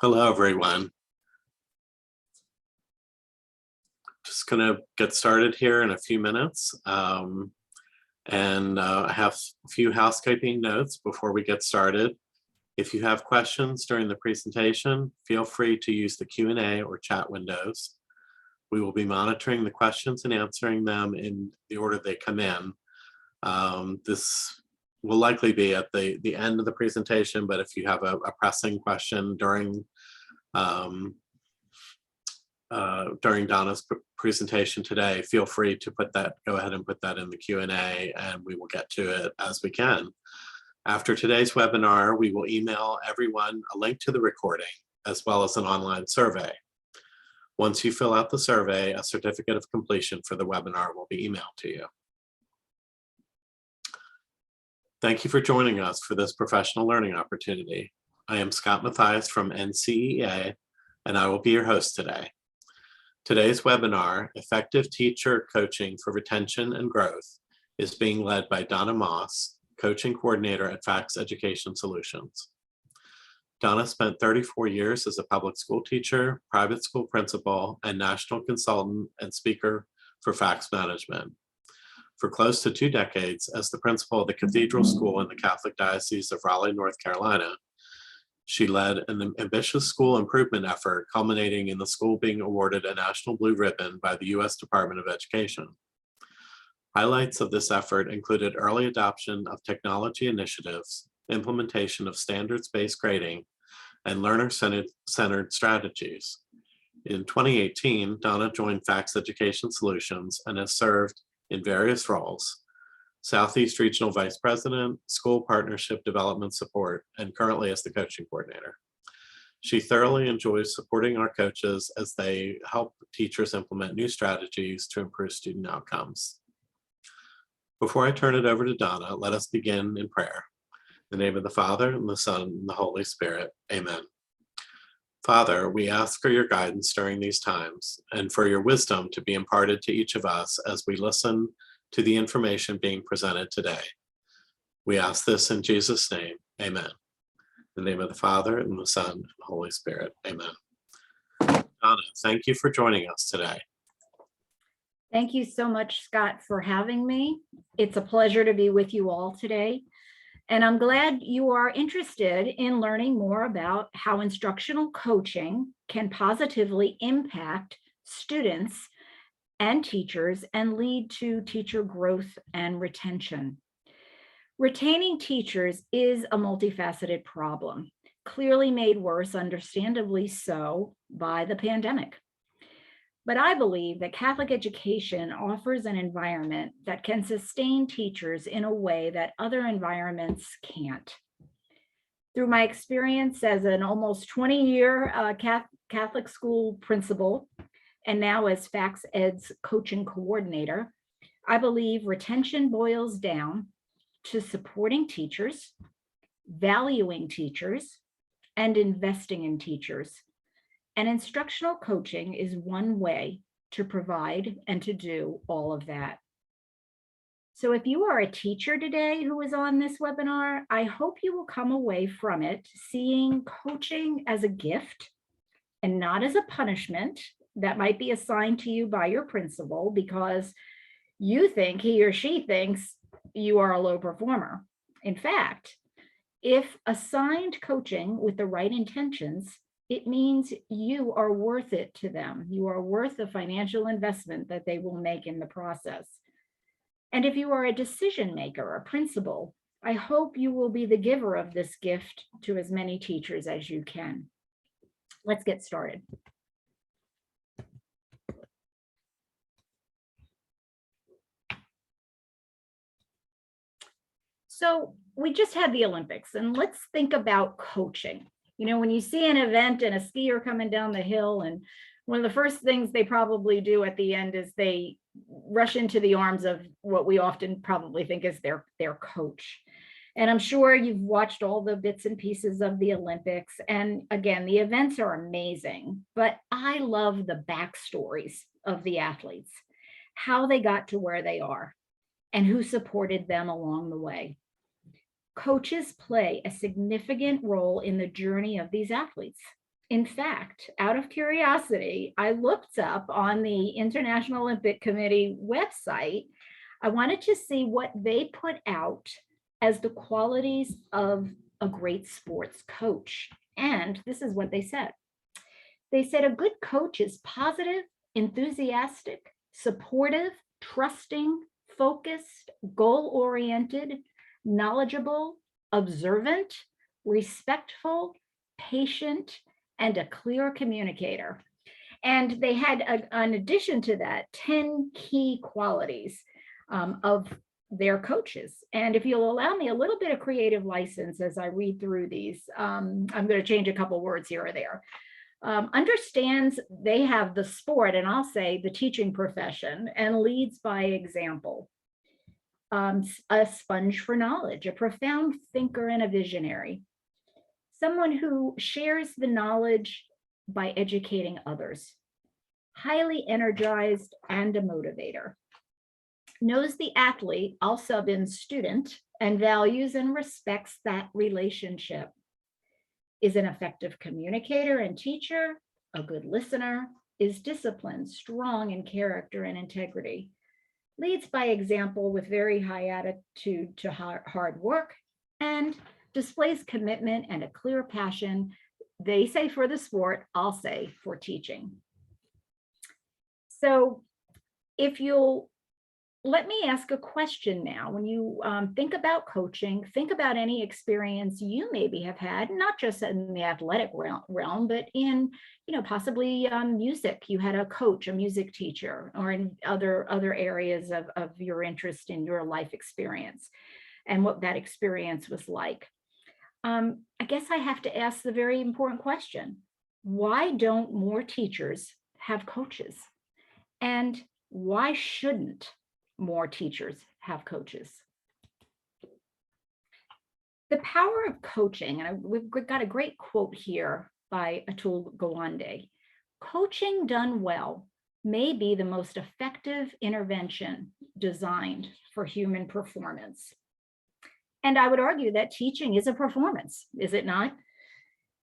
Hello, everyone. Just going to get started here in a few minutes. I have a few housekeeping notes before we get started. If you have questions during the presentation, feel free to use the Q&A or chat windows. We will be monitoring the questions and answering them in the order they come in. This will likely be at the end of the presentation, but if you have a pressing question during Donna's presentation today, feel free to go ahead and put that in the Q&A, and we will get to it as we can. After today's webinar, we will email everyone a link to the recording, as well as an online survey. Once you fill out the survey, a certificate of completion for the webinar will be emailed to you. Thank you for joining us for this professional learning opportunity. I am Scott Mathias from NCEA, and I will be your host today. Today's webinar, Effective Teacher Coaching for Retention and Growth, is being led by Donna Moss, Coaching Coordinator at FACS Education Solutions. Donna spent 34 years as a public school teacher, private school principal, and national consultant and speaker for FACS management. For close to 2 decades as the principal of the Cathedral School in the Catholic Diocese of Raleigh, North Carolina, she led an ambitious school improvement effort culminating in the school being awarded a National Blue Ribbon by the U.S. Department of Education. Highlights of this effort included early adoption of technology initiatives, implementation of standards-based grading, and learner-centered strategies. In 2018, Donna joined FACS Education Solutions and has served in various roles: Southeast Regional Vice President, School Partnership Development Support, and currently as the Coaching Coordinator. She thoroughly enjoys supporting our coaches as they help teachers implement new strategies to improve student outcomes. Before I turn it over to Donna, let us begin in prayer. In the name of the Father, and the Son, and the Holy Spirit, amen. Father, we ask for your guidance during these times and for your wisdom to be imparted to each of us as we listen to the information being presented today. We ask this in Jesus' name, amen. In the name of the Father, and the Son, and the Holy Spirit, amen. Donna, thank you for joining us today. Thank you so much, Scott, for having me. It's a pleasure to be with you all today. And I'm glad you are interested in learning more about how instructional coaching can positively impact students and teachers and lead to teacher growth and retention. Retaining teachers is a multifaceted problem, clearly made worse, understandably so, by the pandemic. But I believe that Catholic education offers an environment that can sustain teachers in a way that other environments can't. Through my experience as an almost 20-year Catholic school principal, and now as FACS Ed's coaching coordinator, I believe retention boils down to supporting teachers, valuing teachers, and investing in teachers. And instructional coaching is one way to provide and to do all of that. So if you are a teacher today who is on this webinar, I hope you will come away from it seeing coaching as a gift and not as a punishment that might be assigned to you by your principal because he or she thinks you are a low performer. In fact, if assigned coaching with the right intentions, it means you are worth it to them. You are worth the financial investment that they will make in the process. And if you are a decision maker, a principal, I hope you will be the giver of this gift to as many teachers as you can. Let's get started. So we just had the Olympics, and let's think about coaching. You know, when you see an event and a skier coming down the hill, and one of the first things they probably do at the end is they rush into the arms of what we often probably think is their coach. And I'm sure you've watched all the bits and pieces of the Olympics. And again, the events are amazing, but I love the backstories of the athletes, how they got to where they are, and who supported them along the way. Coaches play a significant role in the journey of these athletes. In fact, out of curiosity, I looked up on the International Olympic Committee website. I wanted to see what they put out as the qualities of a great sports coach. And this is what they said. They said a good coach is positive, enthusiastic, supportive, trusting, focused, goal-oriented, knowledgeable, observant, respectful, patient, and a clear communicator. And they had, in addition to that, 10 key qualities of their coaches. And if you'll allow me a little bit of creative license as I read through these, I'm going to change a couple words here or there. Understands they have the sport, and I'll say the teaching profession, and leads by example. A sponge for knowledge, a profound thinker and a visionary. Someone who shares the knowledge by educating others. Highly energized and a motivator. Knows the athlete, I'll sub in student, and values and respects that relationship. Is an effective communicator and teacher, a good listener, is disciplined, strong in character and integrity, leads by example with very high attitude to hard work, and displays commitment and a clear passion. They say for the sport, I'll say for teaching. So if you'll let me ask a question now. When you think about coaching, think about any experience you maybe have had, not just in the athletic realm, but in, possibly music. You had a coach, a music teacher, or in other areas of your interest in your life experience and what that experience was like. I guess I have to ask the very important question. Why don't more teachers have coaches? And why shouldn't more teachers have coaches? The power of coaching, and we've got a great quote here by Atul Gawande. Coaching done well may be the most effective intervention designed for human performance. And I would argue that teaching is a performance, is it not?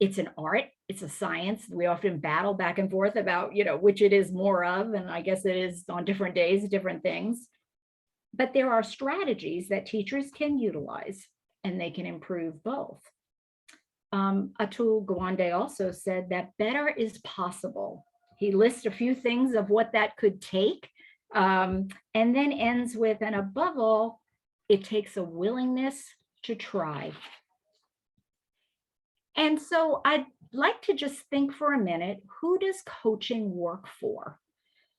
It's an art, it's a science. We often battle back and forth about, which it is more of, and I guess it is on different days, different things. But there are strategies that teachers can utilize, and they can improve both. Atul Gawande also said that better is possible. He lists a few things of what that could take, and then ends with, and above all, it takes a willingness to try. And so I'd like to just think for a minute, who does coaching work for?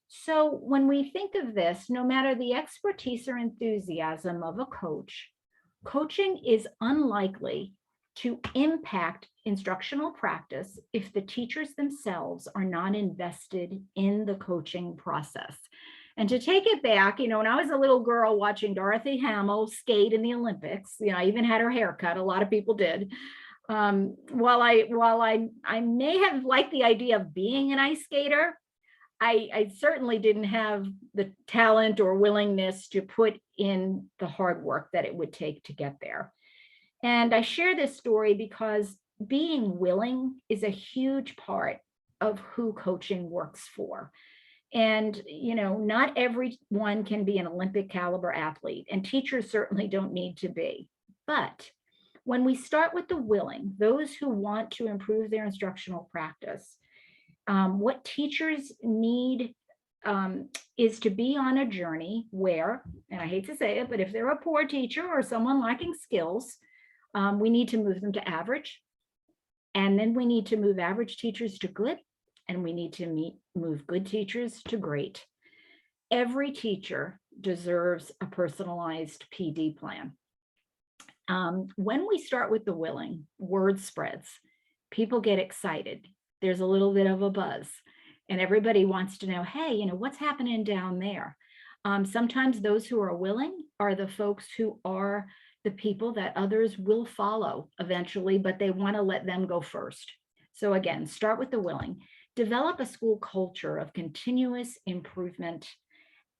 So when we think of this, no matter the expertise or enthusiasm of a coach, coaching is unlikely to impact instructional practice if the teachers themselves are not invested in the coaching process. And to take it back, when I was a little girl watching Dorothy Hamill skate in the Olympics, I even had her hair cut, a lot of people did. While I may have liked the idea of being an ice skater, I certainly didn't have the talent or willingness to put in the hard work that it would take to get there. And I share this story because being willing is a huge part of who coaching works for. And, not everyone can be an Olympic caliber athlete, and teachers certainly don't need to be. But when we start with the willing, those who want to improve their instructional practice, what teachers need is to be on a journey where, and I hate to say it, but if they're a poor teacher or someone lacking skills, we need to move them to average. And then we need to move average teachers to good, and we need to move good teachers to great. Every teacher deserves a personalized PD plan. When we start with the willing, word spreads, people get excited. There's a little bit of a buzz, and everybody wants to know, hey, what's happening down there? Sometimes those who are willing are the folks who are the people that others will follow eventually, but they want to let them go first. So again, start with the willing. Develop a school culture of continuous improvement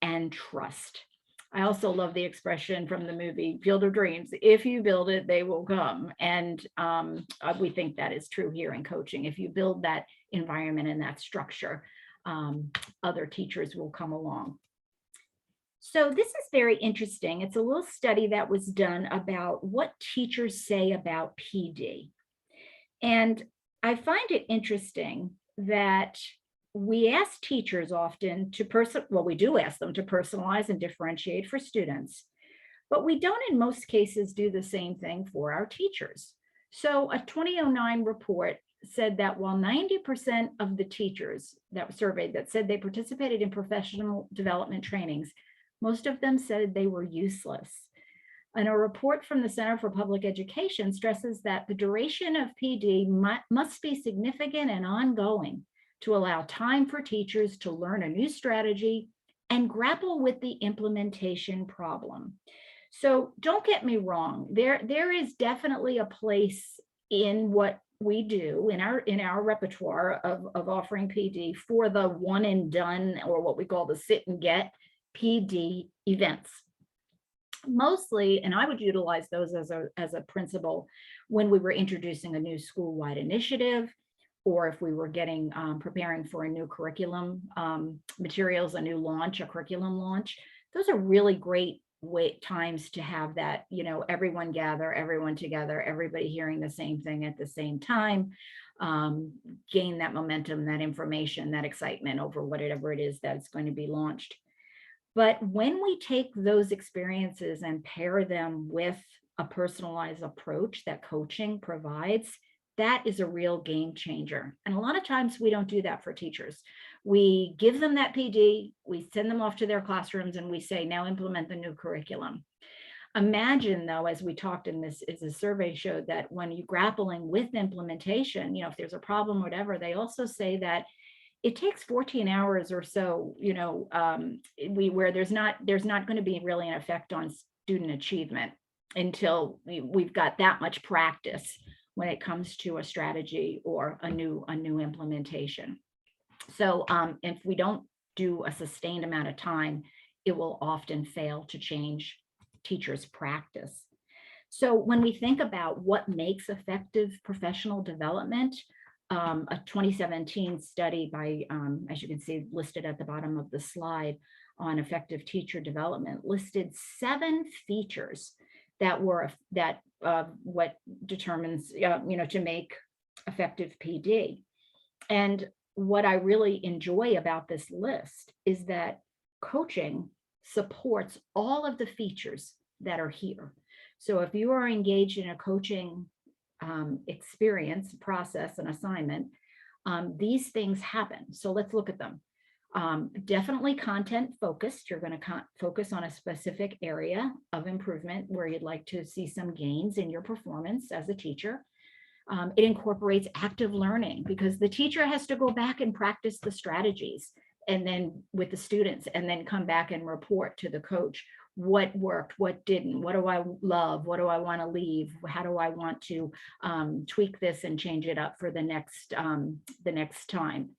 and trust. I also love the expression from the movie Field of Dreams: if you build it, they will come. And we think that is true here in coaching. If you build that environment and that structure, other teachers will come along. So this is very interesting. It's a little study that was done about what teachers say about PD. And I find it interesting that we ask teachers often to we do ask them to personalize and differentiate for students, but we don't in most cases do the same thing for our teachers. So a 2009 report said that while 90% of the teachers that were surveyed that said they participated in professional development trainings, most of them said they were useless. And a report from the Center for Public Education stresses that the duration of PD must be significant and ongoing to allow time for teachers to learn a new strategy and grapple with the implementation problem. So don't get me wrong, there is definitely a place in what we do in our repertoire of offering PD for the one and done, or what we call the sit and get PD events. Mostly, and I would utilize those as a principle when we were introducing a new school-wide initiative, or if we were preparing for a new curriculum materials, a new launch, a curriculum launch. Those are really great times to have that, everyone gather, everyone together, everybody hearing the same thing at the same time, gain that momentum, that information, that excitement over whatever it is that's going to be launched. But when we take those experiences and pair them with a personalized approach that coaching provides, that is a real game changer. And a lot of times we don't do that for teachers. We give them that PD, we send them off to their classrooms, and we say, now implement the new curriculum. Imagine, though, as we talked in this, as a survey showed, that when you're grappling with implementation, if there's a problem, whatever, they also say that it takes 14 hours or so, where there's not going to be really an effect on student achievement until we've got that much practice when it comes to a strategy or a new implementation. So if we don't do a sustained amount of time, it will often fail to change teachers' practice. So when we think about what makes effective professional development, a 2017 study by, as you can see, listed at the bottom of the slide on effective teacher development, listed 7 features that what determines, to make effective PD. And what I really enjoy about this list is that coaching supports all of the features that are here. So if you are engaged in a coaching experience, process, and assignment, these things happen. So let's look at them. Definitely content focused. You're going to focus on a specific area of improvement where you'd like to see some gains in your performance as a teacher. It incorporates active learning because the teacher has to go back and practice the strategies and then with the students, and then come back and report to the coach what worked, what didn't, what do I love, what do I want to leave, how do I want to tweak this and change it up for the next time.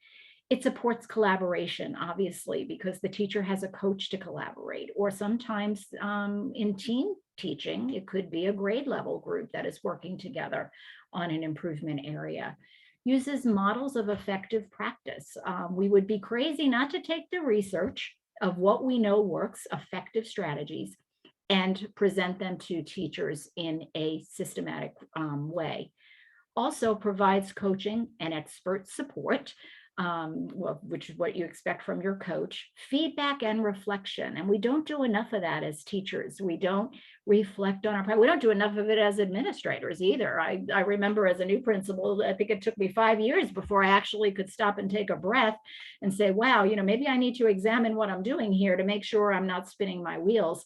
It supports collaboration, obviously, because the teacher has a coach to collaborate, or sometimes in team teaching, it could be a grade level group that is working together on an improvement area. Uses models of effective practice. We would be crazy not to take the research of what we know works, effective strategies, and present them to teachers in a systematic way. Also provides coaching and expert support, which is what you expect from your coach, feedback and reflection. And we don't do enough of that as teachers. We don't reflect on our, we don't do enough of it as administrators either. I remember as a new principal, I think it took me 5 years before I actually could stop and take a breath and say, wow, maybe I need to examine what I'm doing here to make sure I'm not spinning my wheels.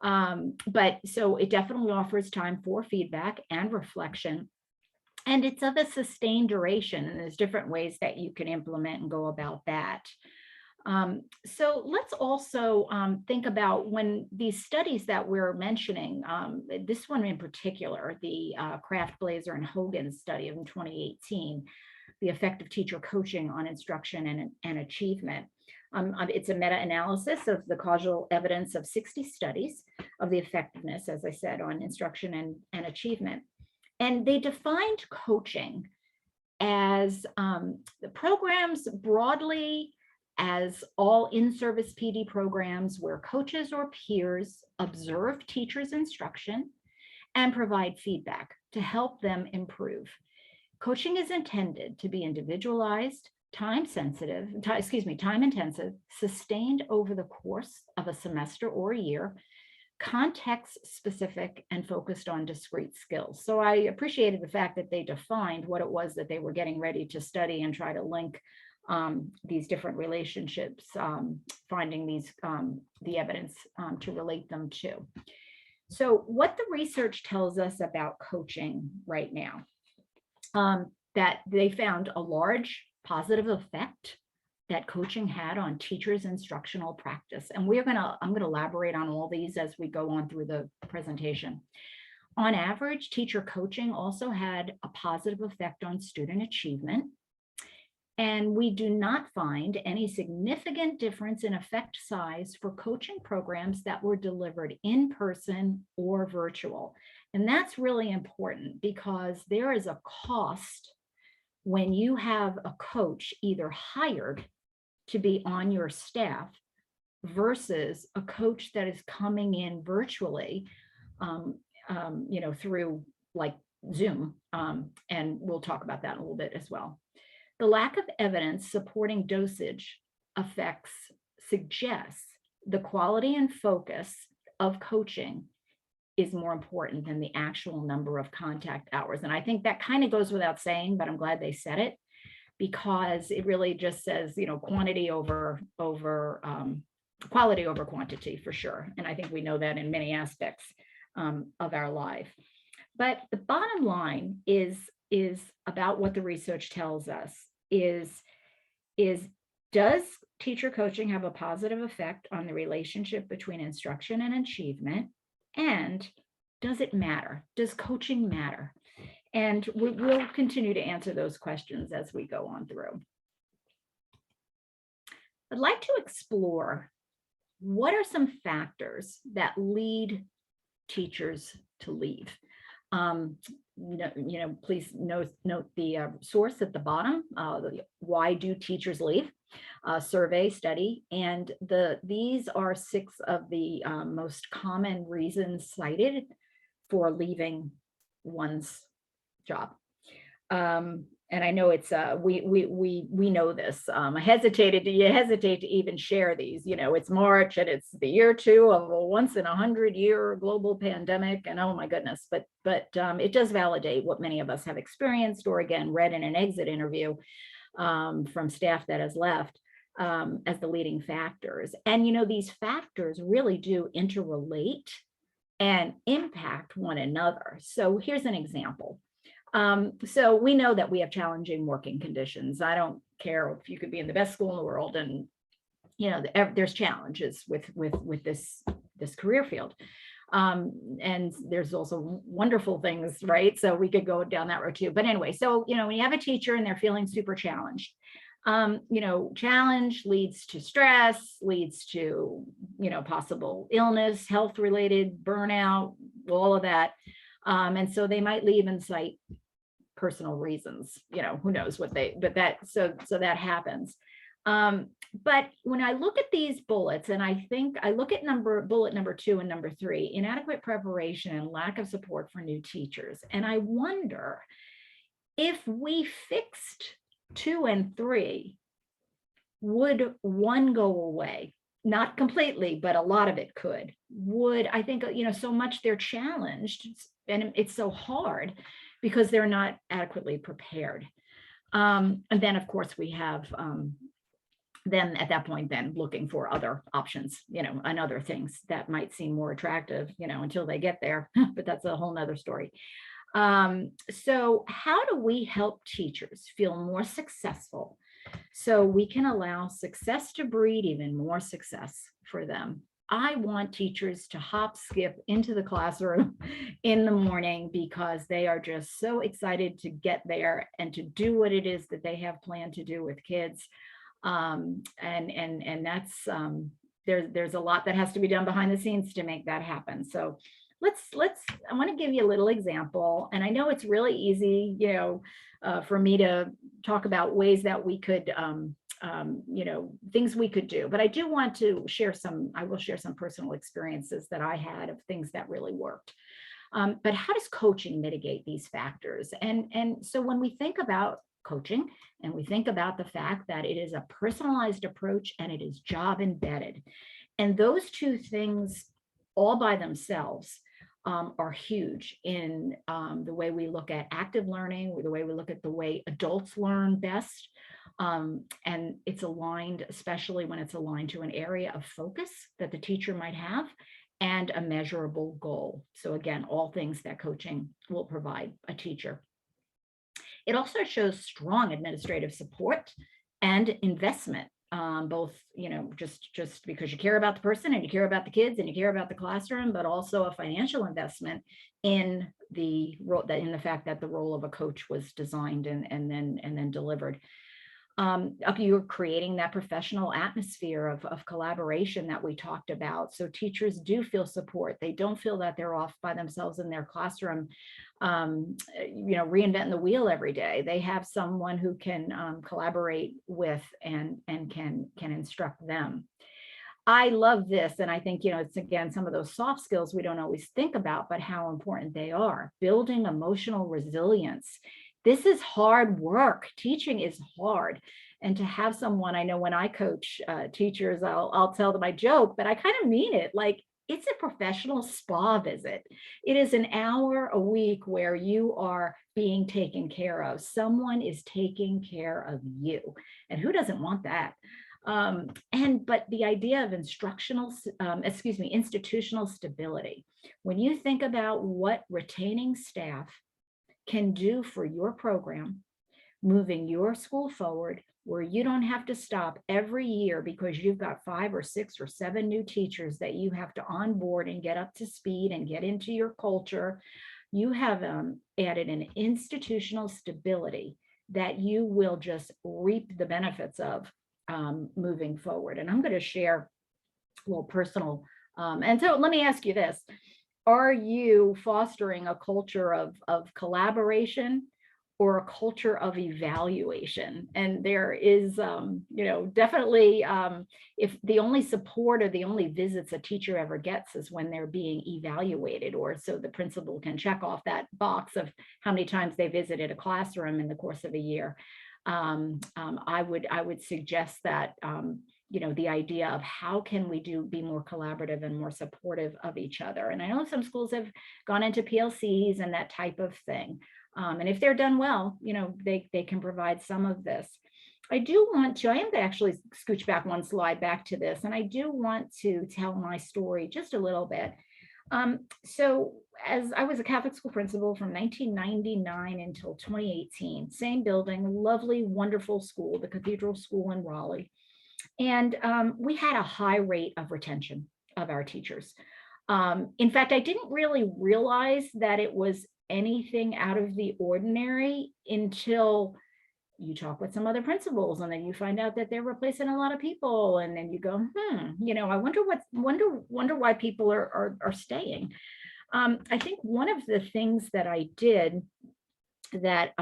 But so it definitely offers time for feedback and reflection. And it's of a sustained duration, and there's different ways that you can implement and go about that. So let's also think about when these studies that we're mentioning, this one in particular, the Kraft, Blazer, and Hogan study in 2018, the effective teacher coaching on instruction and achievement. It's a meta-analysis of the causal evidence of 60 studies of the effectiveness, as I said, on instruction and achievement. And they defined coaching as the programs broadly as all in-service PD programs where coaches or peers observe teachers' instruction and provide feedback to help them improve. Coaching is intended to be individualized, time intensive, sustained over the course of a semester or a year, context specific, and focused on discrete skills. So I appreciated the fact that they defined what it was that they were getting ready to study and try to link these different relationships, finding the evidence to relate them to. So what the research tells us about coaching right now, that they found a large positive effect that coaching had on teachers' instructional practice. And I'm going to elaborate on all these as we go on through the presentation. On average, teacher coaching also had a positive effect on student achievement. And we do not find any significant difference in effect size for coaching programs that were delivered in person or virtual. And that's really important because there is a cost when you have a coach either hired to be on your staff versus a coach that is coming in virtually, through like Zoom. And we'll talk about that in a little bit as well. The lack of evidence supporting dosage effects suggests the quality and focus of coaching is more important than the actual number of contact hours. And I think that kind of goes without saying, but I'm glad they said it because it really just says, quantity over quality over quantity for sure. And I think we know that in many aspects of our life. But the bottom line is about what the research tells us is does teacher coaching have a positive effect on the relationship between instruction and achievement? And does it matter? Does coaching matter? And we'll continue to answer those questions as we go on through. I'd like to explore what are some factors that lead teachers to leave. Please note the source at the bottom. Why do teachers leave? Survey study, and these are 6 of the most common reasons cited for leaving one's job. And I know it's we know this. I hesitate to even share these. It's March and it's the year 2 of a once in 100-year global pandemic, and oh my goodness, but it does validate what many of us have experienced or again read in an exit interview from staff that has left as the leading factors. And these factors really do interrelate and impact one another. So here's an example. So we know that we have challenging working conditions. I don't care if you could be in the best school in the world and, there's challenges with this career field. And there's also wonderful things, right? So we could go down that road too. But anyway, so, when you have a teacher and they're feeling super challenged, challenge leads to stress, leads to, possible illness, health-related burnout, all of that. And so they might leave and cite personal reasons, who knows what so that happens. But when I look at these bullets, and I look at bullet number 2 and number 3, inadequate preparation and lack of support for new teachers. And I wonder if we fixed 2 and 3, would 1 go away? Not completely, but a lot of it could. I think, so much they're challenged and it's so hard because they're not adequately prepared. And then of course we have, then at that point, then looking for other options, and other things that might seem more attractive, until they get there, but that's a whole nother story. So how do we help teachers feel more successful so we can allow success to breed even more success for them? I want teachers to hop, skip into the classroom in the morning because they are just so excited to get there and to do what it is that they have planned to do with kids. And that's there's a lot that has to be done behind the scenes to make that happen. So I want to give you a little example, and I know it's really easy, for me to talk about ways that we could things we could do, but I do want to share I will share some personal experiences that I had of things that really worked. But how does coaching mitigate these factors? And so when we think about coaching and we think about the fact that it is a personalized approach and it is job embedded, and those two things all by themselves are huge in the way we look at active learning, the way we look at the way adults learn best. And it's aligned, especially when it's aligned to an area of focus that the teacher might have and a measurable goal. So again, all things that coaching will provide a teacher. It also shows strong administrative support and investment, both, just because you care about the person and you care about the kids and you care about the classroom, but also a financial investment in the fact that the role of a coach was designed and then delivered. You're creating that professional atmosphere of collaboration that we talked about. So teachers do feel support. They don't feel that they're off by themselves in their classroom, reinventing the wheel every day. They have someone who can collaborate with and can instruct them. I love this. And I think, it's again, some of those soft skills we don't always think about, but how important they are. Building emotional resilience. This is hard work. Teaching is hard. And to have someone, I know when I coach teachers, I'll tell them, I joke, but I kind of mean it. Like, it's a professional spa visit. It is an hour a week where you are being taken care of. Someone is taking care of you. And who doesn't want that? But the idea of institutional stability, when you think about what retaining staff can do for your program, moving your school forward, where you don't have to stop every year because you've got 5 or 6 or 7 new teachers that you have to onboard and get up to speed and get into your culture. You have added an institutional stability that you will just reap the benefits of moving forward. And I'm going to share a little personal. And so let me ask you this. Are you fostering a culture of collaboration or a culture of evaluation? And there is, definitely, if the only support or the only visits a teacher ever gets is when they're being evaluated, or so the principal can check off that box of how many times they visited a classroom in the course of a year. I would suggest that the idea of how can we be more collaborative and more supportive of each other. And I know some schools have gone into PLCs and that type of thing. And if they're done well, they can provide some of this. I am going to actually scooch back one slide back to this, and I do want to tell my story just a little bit. So as I was a Catholic school principal from 1999 until 2018, same building, lovely, wonderful school, the Cathedral School in Raleigh. And we had a high rate of retention of our teachers. In fact, I didn't really realize that it was anything out of the ordinary until you talk with some other principals, and then you find out that they're replacing a lot of people, and then you go, I wonder why people are staying. I think one of the things that I did that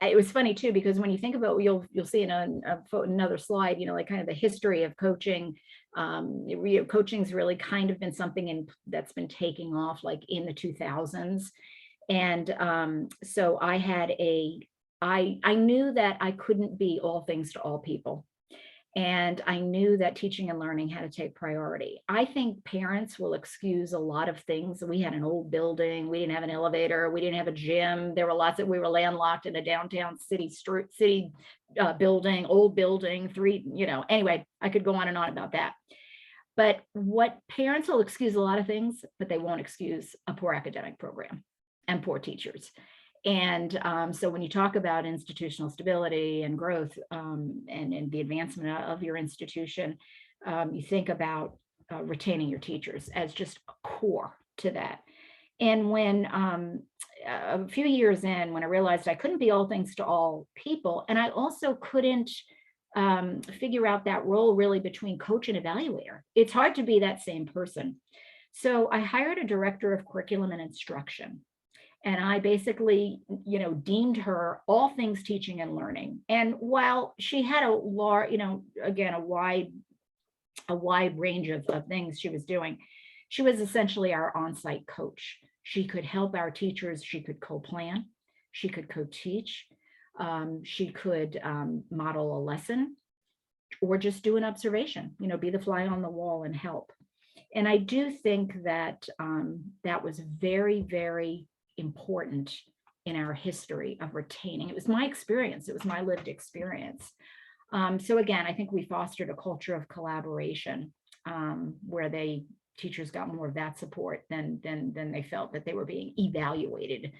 it was funny too, because when you think about, you'll see in another slide, like kind of the history of coaching. Coaching's really kind of been something that's been taking off like in the 2000s. And so I knew that I couldn't be all things to all people. And I knew that teaching and learning had to take priority. I think parents will excuse a lot of things. We had an old building. We didn't have an elevator. We didn't have a gym. There were lots we were landlocked in a downtown city building, old building, anyway, I could go on and on about that. But what parents will excuse a lot of things, but they won't excuse a poor academic program and poor teachers. And so when you talk about institutional stability and growth and the advancement of your institution, you think about retaining your teachers as just a core to that. And when a few years in, when I realized I couldn't be all things to all people, and I also couldn't figure out that role really between coach and evaluator. It's hard to be that same person. So I hired a director of curriculum and instruction. And I basically, deemed her all things teaching and learning. And while she had a large, again, a wide range of things she was doing, she was essentially our on-site coach. She could help our teachers. She could co-plan. She could co-teach. She could model a lesson or just do an observation, be the fly on the wall and help. And I do think that that was very, very important in our history of retaining. It was my experience. It was my lived experience. So again, I think we fostered a culture of collaboration where teachers got more of that support than they felt that they were being evaluated.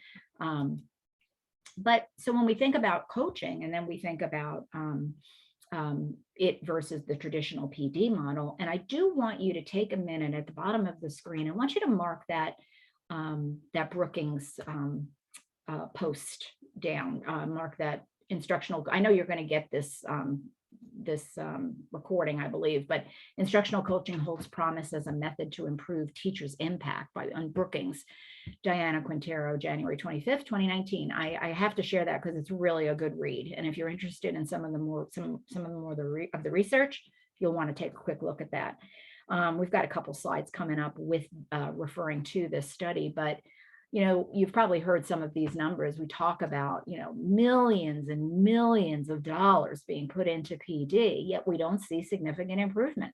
But so when we think about coaching, and then we think about it versus the traditional PD model, and I do want you to take a minute at the bottom of the screen. I want you to mark that Brookings post down, mark that instructional. I know you're going to get this recording, I believe, but instructional coaching holds promise as a method to improve teachers' impact on Brookings, Diana Quintero, January 25th, 2019. I have to share that because it's really a good read. And if you're interested in some of the more of the research, you'll want to take a quick look at that. We've got a couple slides coming up with referring to this study, but you've probably heard some of these numbers. We talk about, millions and millions of dollars being put into PD, yet we don't see significant improvement.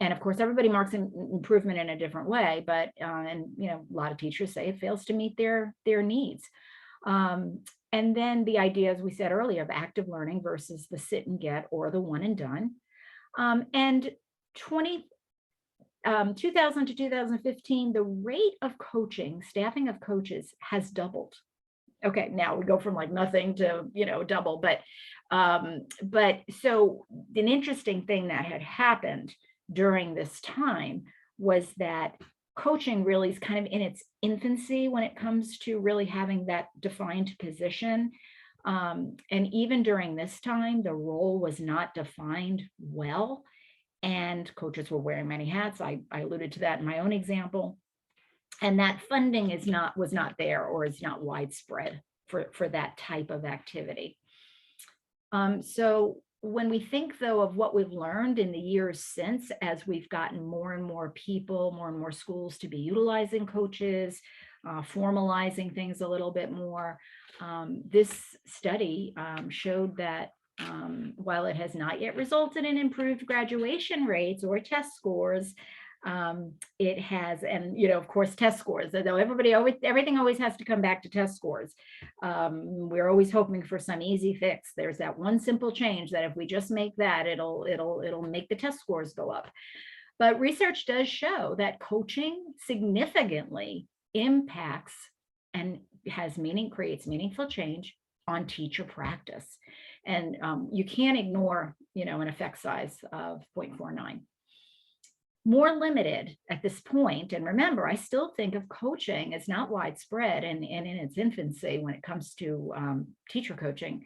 And of course, everybody marks improvement in a different way, but, and, a lot of teachers say it fails to meet their needs. And then the idea, as we said earlier, of active learning versus the sit and get or the one and done. And 2000 to 2015, the rate of coaching, staffing of coaches has doubled. Okay, now we go from like nothing to, double, but so an interesting thing that had happened during this time was that coaching really is kind of in its infancy when it comes to really having that defined position. And even during this time, the role was not defined well. And coaches were wearing many hats. I alluded to that in my own example. And that funding was not there, or is not widespread for that type of activity. So when we think, though, of what we've learned in the years since, as we've gotten more and more people, more and more schools to be utilizing coaches, formalizing things a little bit more, this study showed that while it has not yet resulted in improved graduation rates or test scores, it has, and of course, test scores, though everything always has to come back to test scores. We're always hoping for some easy fix. There's that one simple change that if we just make that, it'll make the test scores go up. But research does show that coaching significantly impacts and creates meaningful change on teacher practice. And you can't ignore, an effect size of 0.49. More limited at this point, and remember, I still think of coaching as not widespread and in its infancy when it comes to teacher coaching,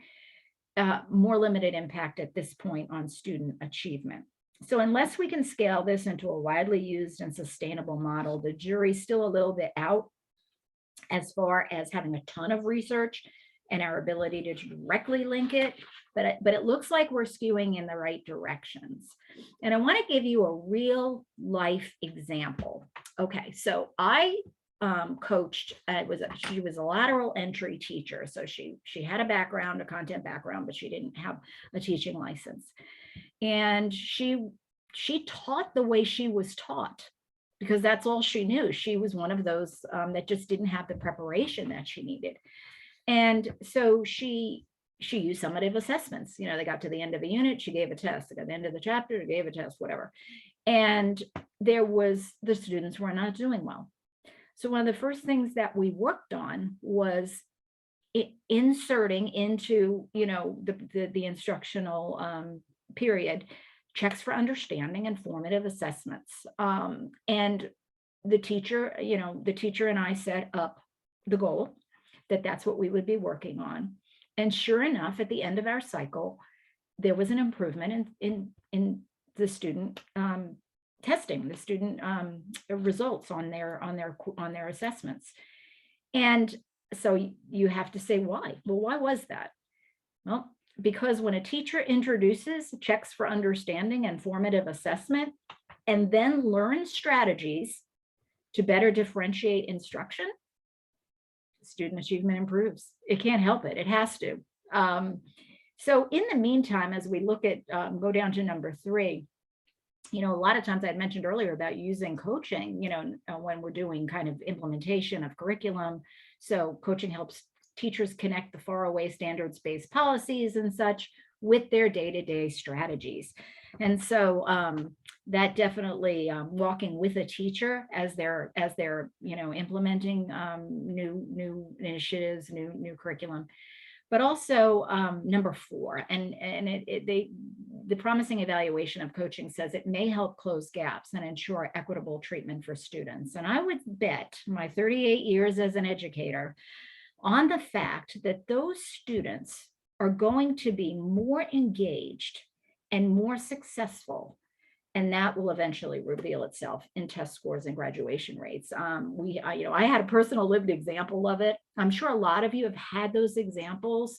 more limited impact at this point on student achievement. So unless we can scale this into a widely used and sustainable model, the jury's still a little bit out as far as having a ton of research and our ability to directly link it, but it looks like we're skewing in the right directions. And I want to give you a real life example. Okay, so I coached, she was a lateral entry teacher. So she had a content background, but she didn't have a teaching license. And she taught the way she was taught, because that's all she knew. She was one of those that just didn't have the preparation that she needed. And so she used summative assessments. They got to the end of a unit, she gave a test. They got to the end of the chapter, she gave a test, whatever. And the students were not doing well. So one of the first things that we worked on was inserting into, the instructional period, checks for understanding and formative assessments. And the teacher and I set up the goal that that's what we would be working on. And sure enough, at the end of our cycle, there was an improvement in the student testing, the student results on their assessments. And so you have to say why. Well, why was that? Well, because when a teacher introduces checks for understanding and formative assessment, and then learns strategies to better differentiate instruction, student achievement improves. It can't help it. It has to. So in the meantime, as we look at, go down to number 3, a lot of times I had mentioned earlier about using coaching, when we're doing kind of implementation of curriculum. So coaching helps teachers connect the faraway standards-based policies and such with their day-to-day strategies. And so that definitely walking with a teacher as they're implementing new initiatives, new curriculum. But also number 4, and the promising evaluation of coaching says it may help close gaps and ensure equitable treatment for students. And I would bet my 38 years as an educator on the fact that those students are going to be more engaged and more successful, and that will eventually reveal itself in test scores and graduation rates. I had a personal lived example of it. I'm sure a lot of you have had those examples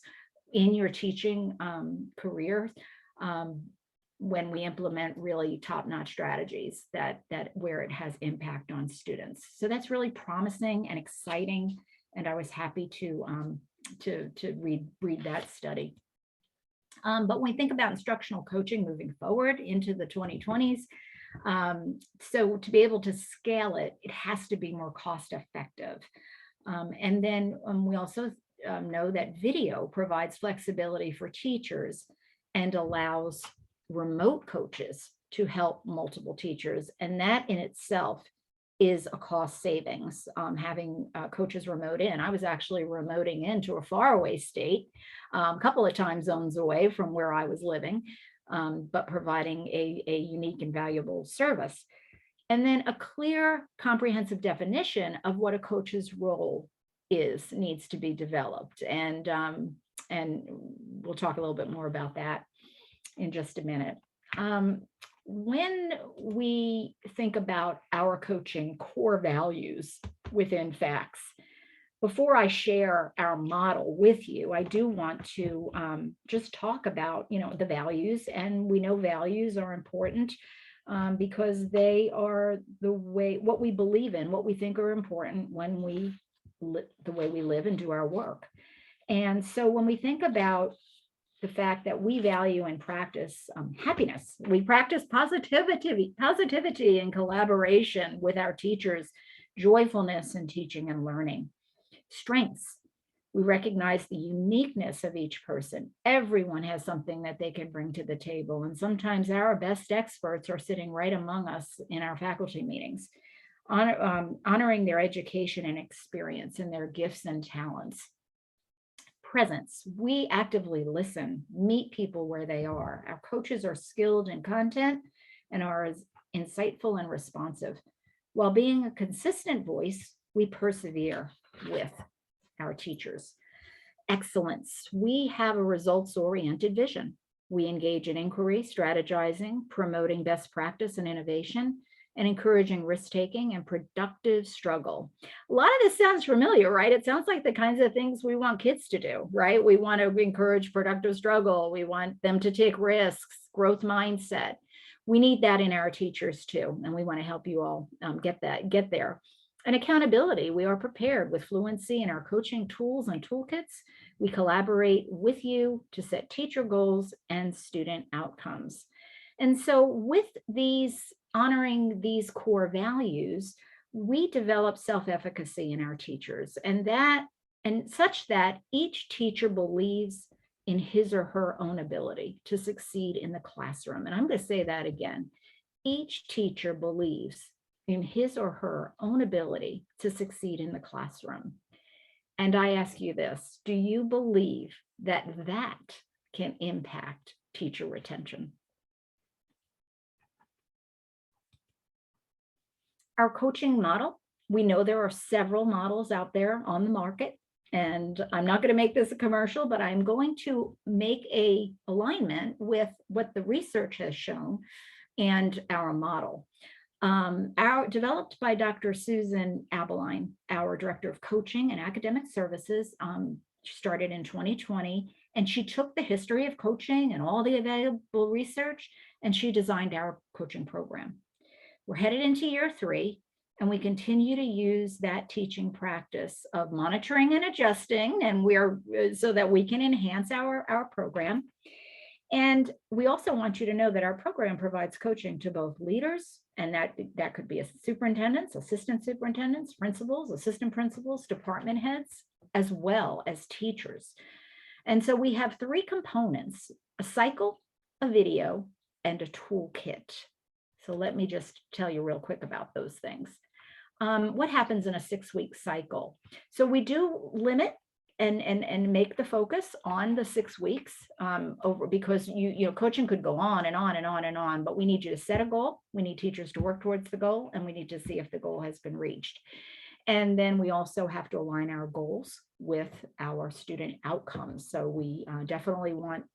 in your teaching career when we implement really top-notch strategies that where it has impact on students. So that's really promising and exciting, and I was happy to read that study. But when we think about instructional coaching moving forward into the 2020s, so to be able to scale it, it has to be more cost effective. And then we also know that video provides flexibility for teachers and allows remote coaches to help multiple teachers. And that in itself is a cost savings, having coaches remote in. I was actually remoting into a faraway state, a couple of time zones away from where I was living, but providing a unique and valuable service. And then a clear, comprehensive definition of what a coach's role needs to be developed. And we'll talk a little bit more about that in just a minute. When we think about our coaching core values within FACS, before I share our model with you, I do want to just talk about, the values. And we know values are important because they are what we believe in, what we think are important when the way we live and do our work. And so when we think about the fact that we value and practice happiness, we practice positivity and collaboration with our teachers, joyfulness in teaching and learning. Strengths, we recognize the uniqueness of each person. Everyone has something that they can bring to the table. And sometimes our best experts are sitting right among us in our faculty meetings, honoring their education and experience and their gifts and talents. Presence, we actively listen, meet people where they are. Our coaches are skilled in content and are as insightful and responsive. While being a consistent voice, we persevere with our teachers. Excellence, we have a results-oriented vision. We engage in inquiry, strategizing, promoting best practice and innovation, and encouraging risk-taking and productive struggle. A lot of this sounds familiar, right? It sounds like the kinds of things we want kids to do, right? We want to encourage productive struggle. We want them to take risks, growth mindset. We need that in our teachers too, and we want to help you all get there. And accountability, we are prepared with fluency in our coaching tools and toolkits. We collaborate with you to set teacher goals and student outcomes. And so with honoring these core values, we develop self-efficacy in our teachers, and such that each teacher believes in his or her own ability to succeed in the classroom. And I'm going to say that again. Each teacher believes in his or her own ability to succeed in the classroom. And I ask you this, do you believe that can impact teacher retention? Our coaching model, we know there are several models out there on the market, And I'm not going to make this a commercial, but I'm going to make a alignment with what the research has shown and our model. Developed by Dr. Susan Abeline, our Director of Coaching and Academic Services. She started in 2020, and she took the history of coaching and all the available research, and she designed our coaching program. We're headed into year 3, and we continue to use that teaching practice of monitoring and adjusting, and so that we can enhance our program. And we also want you to know that our program provides coaching to both leaders, and that could be superintendents, assistant superintendents, principals, assistant principals, department heads, as well as teachers. And so we have 3 components: a cycle, a video, and a toolkit. So let me just tell you real quick about those things. What happens in a 6-week cycle? So we do limit and make the focus on the 6 weeks over, because you know coaching could go on and on and on and on, but we need you to set a goal. We need teachers to work towards the goal, and we need to see if the goal has been reached. And then we also have to align our goals with our student outcomes. So we definitely want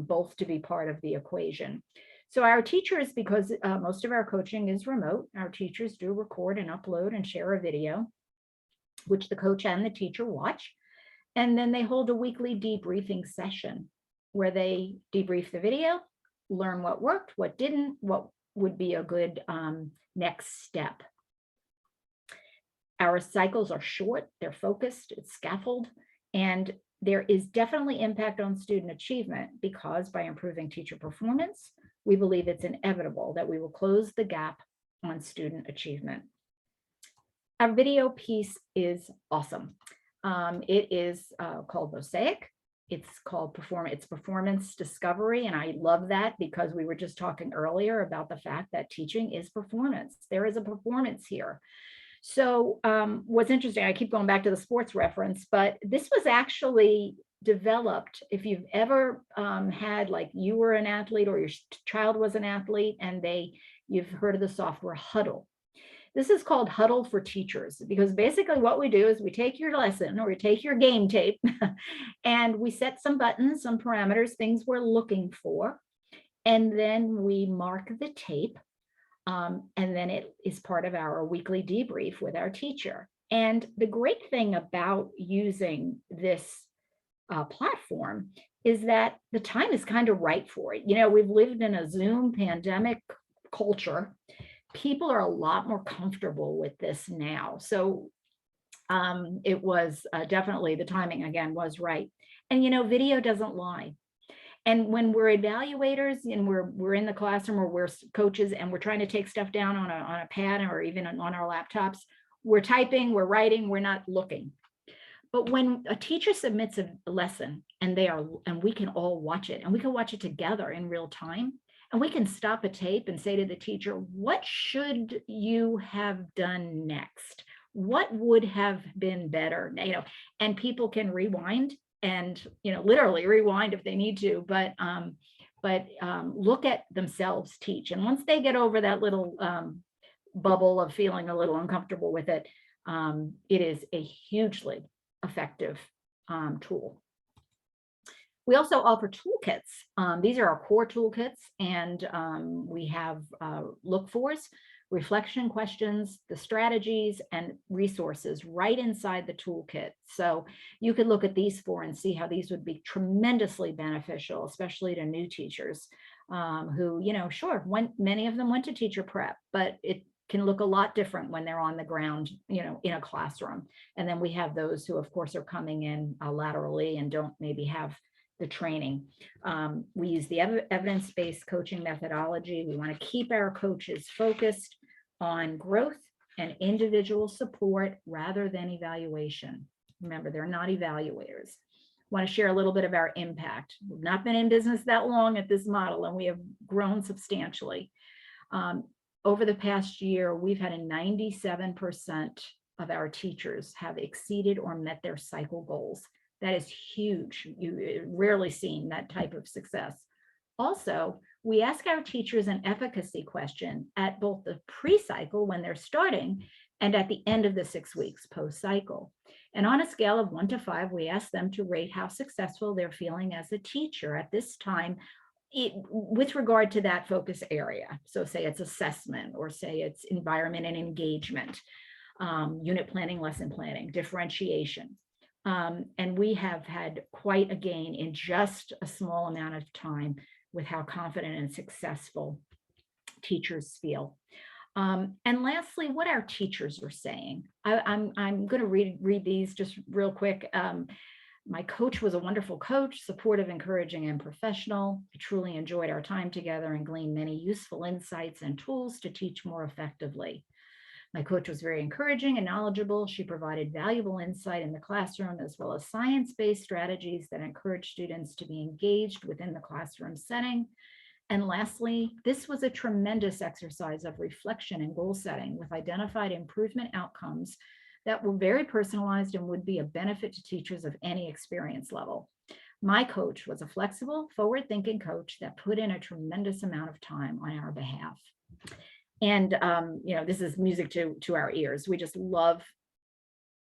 both to be part of the equation. So our teachers, because most of our coaching is remote, our teachers do record and upload and share a video, which the coach and the teacher watch. And then they hold a weekly debriefing session where they debrief the video, learn what worked, what didn't, what would be a good next step. Our cycles are short, they're focused, it's scaffold, and there is definitely impact on student achievement, because by improving teacher performance, we believe it's inevitable that we will close the gap on student achievement. Our video piece is awesome. It is called Mosaic. It's called Performance Discovery. And I love that, because we were just talking earlier about the fact that teaching is performance. There is a performance here. So what's interesting, I keep going back to the sports reference, but this was actually developed, if you've ever had, like, you were an athlete or your child was an athlete, and you've heard of the software Huddle. This is called Huddle for Teachers, because basically what we do is we take your lesson, or we take your game tape and we set some buttons, some parameters, things we're looking for, and then we mark the tape. And then it is part of our weekly debrief with our teacher. And the great thing about using this platform is that the time is kind of right for it. You know, we've lived in a Zoom pandemic culture. People are a lot more comfortable with this now. So it was definitely, the timing again was right. And, you know, video doesn't lie. And when we're evaluators and we're in the classroom, or we're coaches and we're trying to take stuff down on a pad, or even on our laptops, we're typing, we're writing, we're not looking. But when a teacher submits a lesson and we can all watch it, and we can watch it together in real time, and we can stop a tape and say to the teacher, what should you have done next? What would have been better? You know, and people can rewind and, you know, literally rewind if they need to, but look at themselves teach. And once they get over that little bubble of feeling a little uncomfortable with it, it is a hugely effective tool. We also offer toolkits. These are our core toolkits, and we have look-fors, reflection questions, the strategies, and resources right inside the toolkit. So you could look at these 4 and see how these would be tremendously beneficial, especially to new teachers who, you know, sure, many of them went to teacher prep, but it can look a lot different when they're on the ground, you know, in a classroom. And then we have those who, of course, are coming in laterally and don't maybe have the training. We use the evidence-based coaching methodology. We want to keep our coaches focused on growth and individual support rather than evaluation. Remember, they're not evaluators. I want to share a little bit of our impact. We've not been in business that long at this model, and we have grown substantially. Over the past year, we've had a 97% of our teachers have exceeded or met their cycle goals. That is huge. You rarely seen that type of success. Also, we ask our teachers an efficacy question at both the pre-cycle when they're starting, and at the end of the 6 weeks post-cycle. And on a scale of 1 to 5, we ask them to rate how successful they're feeling as a teacher at this time with regard to that focus area. So say it's assessment, or say it's environment and engagement, unit planning, lesson planning, differentiation. And we have had quite a gain in just a small amount of time with how confident and successful teachers feel. And lastly, what our teachers are saying. I'm going to read these just real quick. My coach was a wonderful coach, supportive, encouraging, and professional. I truly enjoyed our time together and gleaned many useful insights and tools to teach more effectively. My coach was very encouraging and knowledgeable. She provided valuable insight in the classroom, as well as science-based strategies that encourage students to be engaged within the classroom setting. And lastly, this was a tremendous exercise of reflection and goal setting with identified improvement outcomes that were very personalized and would be a benefit to teachers of any experience level. My coach was a flexible, forward-thinking coach that put in a tremendous amount of time on our behalf. And this is music to our ears. We just love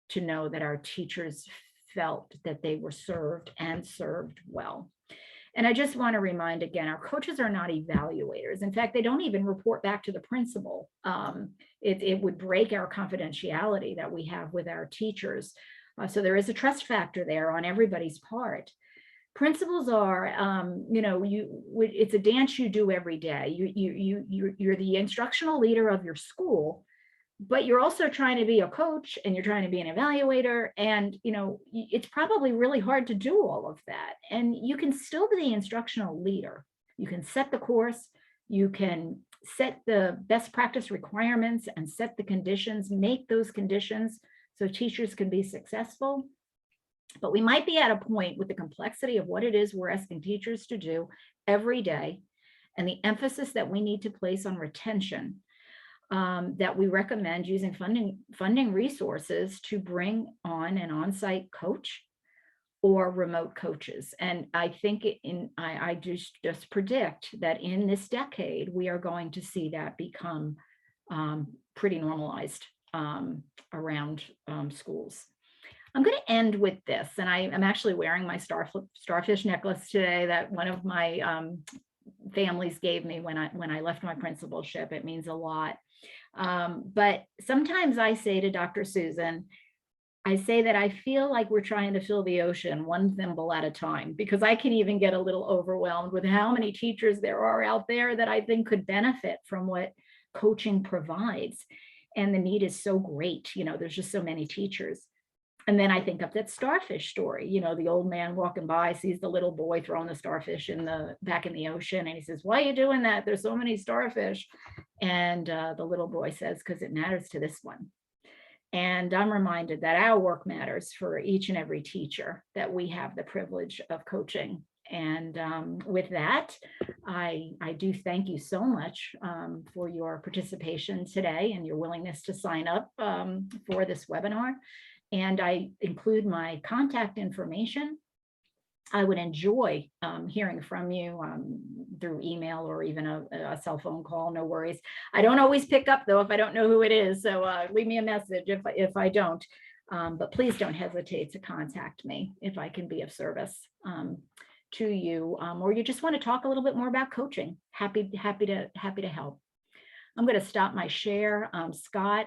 to know that our teachers felt that they were served and served well. And I just want to remind again, our coaches are not evaluators. In fact, they don't even report back to the principal. It would break our confidentiality that we have with our teachers. So there is a trust factor there on everybody's part. Principals are, it's a dance you do every day. You're the instructional leader of your school, but you're also trying to be a coach, and you're trying to be an evaluator. And, it's probably really hard to do all of that. And you can still be the instructional leader. You can set the course, you can set the best practice requirements and set the conditions, make those conditions so teachers can be successful. But we might be at a point with the complexity of what it is we're asking teachers to do every day, and the emphasis that we need to place on retention, that we recommend using funding resources to bring on an on-site coach or remote coaches. And I think I just predict that in this decade, we are going to see that become pretty normalized around schools. I'm going to end with this, and I'm actually wearing my starfish necklace today that one of my families gave me when I left my principalship. It means a lot. But sometimes I say to Dr. Susan, I say that I feel like we're trying to fill the ocean one thimble at a time, because I can even get a little overwhelmed with how many teachers there are out there that I think could benefit from what coaching provides. And the need is so great. There's just so many teachers. And then I think of that starfish story, the old man walking by, sees the little boy throwing the starfish back in the ocean. And he says, "Why are you doing that? There's so many starfish." And the little boy says, "Because it matters to this one." And I'm reminded that our work matters for each and every teacher that we have the privilege of coaching. And with that, I do thank you so much for your participation today and your willingness to sign up for this webinar. And I include my contact information. I would enjoy hearing from you through email or even a cell phone call, no worries. I don't always pick up though if I don't know who it is, so leave me a message if I don't. But please don't hesitate to contact me if I can be of service to you, or you just want to talk a little bit more about coaching. Happy to help. I'm going to stop my share. Scott,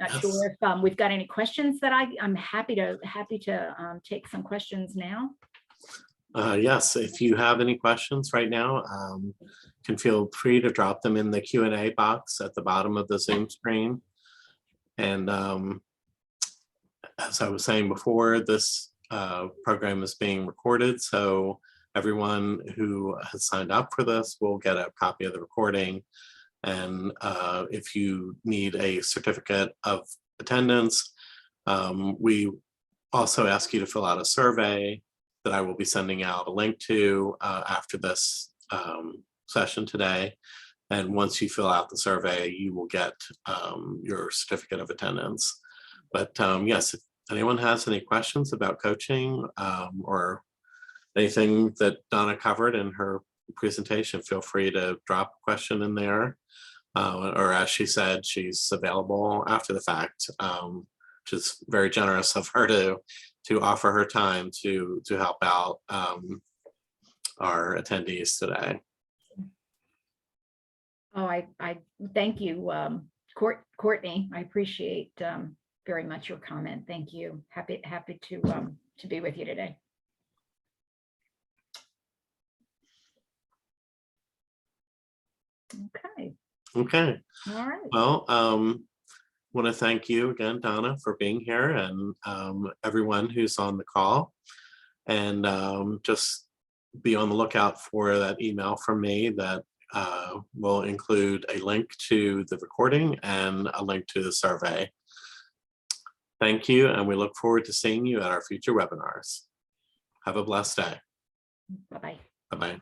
not sure if we've got any questions that I'm happy to take some questions now. Yes, if you have any questions right now, can feel free to drop them in the Q&A box at the bottom of the Zoom screen. And as I was saying before, this program is being recorded, so everyone who has signed up for this will get a copy of the recording. And if you need a certificate of attendance, we also ask you to fill out a survey that I will be sending out a link to after this session today. And once you fill out the survey, you will get your certificate of attendance. But yes, if anyone has any questions about coaching or anything that Donna covered in her presentation, feel free to drop a question in there. or as she said, she's available after the fact, which is very generous of her to offer her time to help out our attendees today. Oh, I thank you, Courtney. I appreciate very much your comment. Thank you. Happy to be with you today. Okay. Okay. All right. Well, want to thank you again, Donna, for being here, and everyone who's on the call. And just be on the lookout for that email from me that will include a link to the recording and a link to the survey. Thank you, and we look forward to seeing you at our future webinars. Have a blessed day. Bye-bye. Bye-bye.